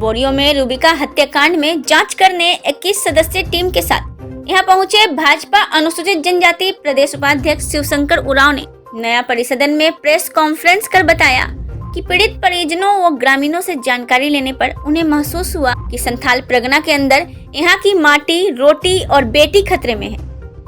बोरियो में रूबिका हत्याकांड में जांच करने 21 सदस्यीय टीम के साथ यहां पहुंचे भाजपा अनुसूचित जनजाति प्रदेश उपाध्यक्ष शिवशंकर उरांव ने नया परिसदन में प्रेस कॉन्फ्रेंस कर बताया कि पीड़ित परिजनों व ग्रामीणों से जानकारी लेने पर उन्हें महसूस हुआ कि संथाल परगना के अंदर यहाँ की माटी, रोटी और बेटी खतरे में है।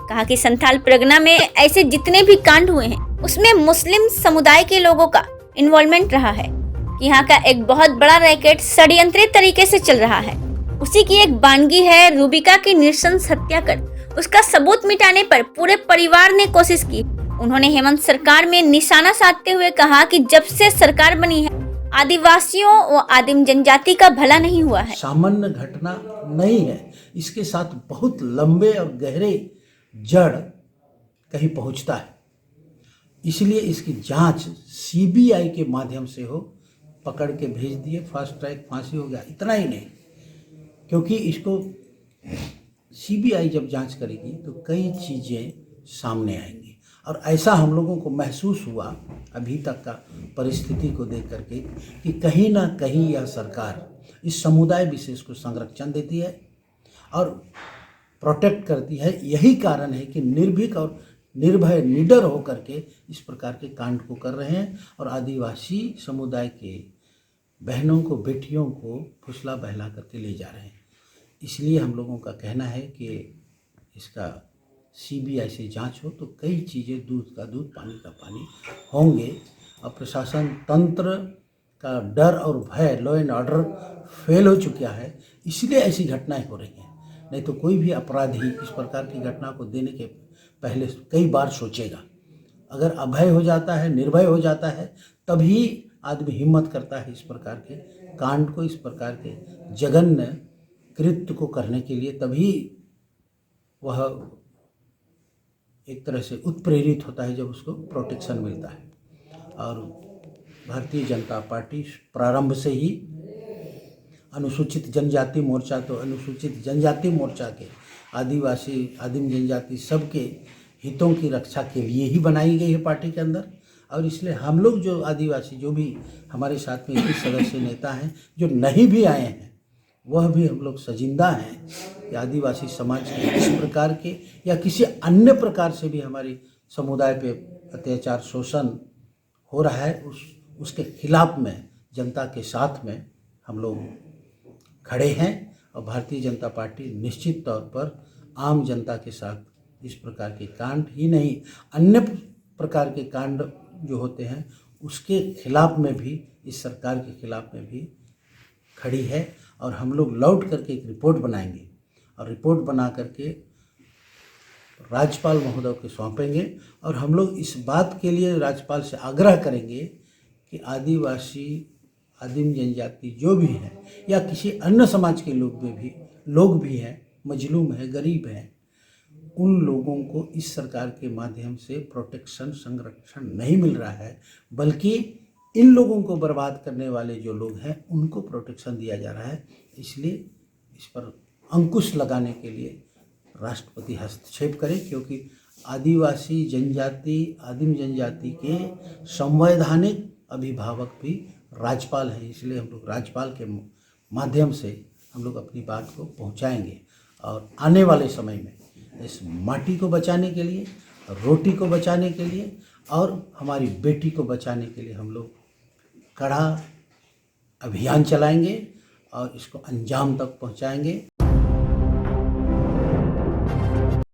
कहा कि संथाल परगना में ऐसे जितने भी कांड हुए हैं उसमें मुस्लिम समुदाय के लोगों का इन्वॉल्वमेंट रहा है कि यहाँ का एक बहुत बड़ा रैकेट षड्यंत्रित तरीके से चल रहा है। उसी की एक बानगी है रूबिका की नृशंस हत्या कर उसका सबूत मिटाने पर पूरे परिवार ने कोशिश की। उन्होंने हेमंत सरकार में निशाना साधते हुए कहा कि जब से सरकार बनी है आदिवासियों व आदिम जनजाति का भला नहीं हुआ है। सामान्य घटना नहीं है, इसके साथ बहुत लंबे और गहरे जड़ कहीं पहुंचता है। इसलिए इसकी जांच सीबीआई के माध्यम से हो, पकड़ के भेज दिए, फास्ट ट्रैक फांसी हो गया, इतना ही नहीं, क्योंकि इसको सीबीआई जब जांच करेगी तो कई चीज़ें सामने आएंगी। और ऐसा हम लोगों को महसूस हुआ अभी तक का परिस्थिति को देख करके कि कहीं ना कहीं यह सरकार इस समुदाय विशेष को संरक्षण देती है और प्रोटेक्ट करती है। यही कारण है कि निर्भीक और निर्भय निडर होकर के इस प्रकार के कांड को कर रहे हैं और आदिवासी समुदाय के बहनों को, बेटियों को फुसला बहला करके ले जा रहे हैं। इसलिए हम लोगों का कहना है कि इसका सीबीआई से जांच हो तो कई चीज़ें दूध का दूध पानी का पानी होंगे और प्रशासन तंत्र का डर और भय, लॉ एंड ऑर्डर फेल हो चुका है, इसलिए ऐसी घटनाएं हो रही हैं। नहीं तो कोई भी अपराधी इस प्रकार की घटना को देने के पहले कई बार सोचेगा। अगर अभय हो जाता है, निर्भय हो जाता है, तभी आदमी हिम्मत करता है इस प्रकार के कांड को, इस प्रकार के जघन्य कृत्य को करने के लिए, तभी वह एक तरह से उत्प्रेरित होता है जब उसको प्रोटेक्शन मिलता है। और भारतीय जनता पार्टी प्रारंभ से ही अनुसूचित जनजाति मोर्चा तो अनुसूचित जनजाति मोर्चा के आदिवासी, आदिम जनजाति सबके हितों की रक्षा के लिए ही बनाई गई है पार्टी के अंदर। और इसलिए हम लोग जो आदिवासी, जो भी हमारे साथ में 21 सदस्य नेता हैं, जो नहीं भी आए हैं, वह भी हम लोग सजिंदा हैं कि आदिवासी समाज के इस प्रकार के या किसी अन्य प्रकार से भी हमारे समुदाय पे अत्याचार, शोषण हो रहा है, उसके खिलाफ में जनता के साथ में हम लोग खड़े हैं। और भारतीय जनता पार्टी निश्चित तौर पर आम जनता के साथ इस प्रकार के कांड ही नहीं, अन्य प्रकार के कांड जो होते हैं उसके खिलाफ में भी, इस सरकार के खिलाफ में भी खड़ी है। और हम लोग लौट करके एक रिपोर्ट बनाएंगे और रिपोर्ट बना करके राज्यपाल महोदय को सौंपेंगे। और हम लोग इस बात के लिए राज्यपाल से आग्रह करेंगे कि आदिवासी, आदिम जनजाति जो भी हैं या किसी अन्य समाज के लोग भी हैं, मजलूम हैं, गरीब हैं, उन लोगों को इस सरकार के माध्यम से प्रोटेक्शन, संरक्षण नहीं मिल रहा है, बल्कि इन लोगों को बर्बाद करने वाले जो लोग हैं उनको प्रोटेक्शन दिया जा रहा है। इसलिए इस पर अंकुश लगाने के लिए राष्ट्रपति हस्तक्षेप करें, क्योंकि आदिवासी जनजाति, आदिम जनजाति के संवैधानिक अभिभावक भी राज्यपाल हैं। इसलिए हम लोग राज्यपाल के माध्यम से हम लोग अपनी बात को पहुंचाएंगे और आने वाले समय में इस माटी को बचाने के लिए, रोटी को बचाने के लिए और हमारी बेटी को बचाने के लिए हम लोग कड़ा अभियान चलाएंगे और इसको अंजाम तक पहुंचाएंगे।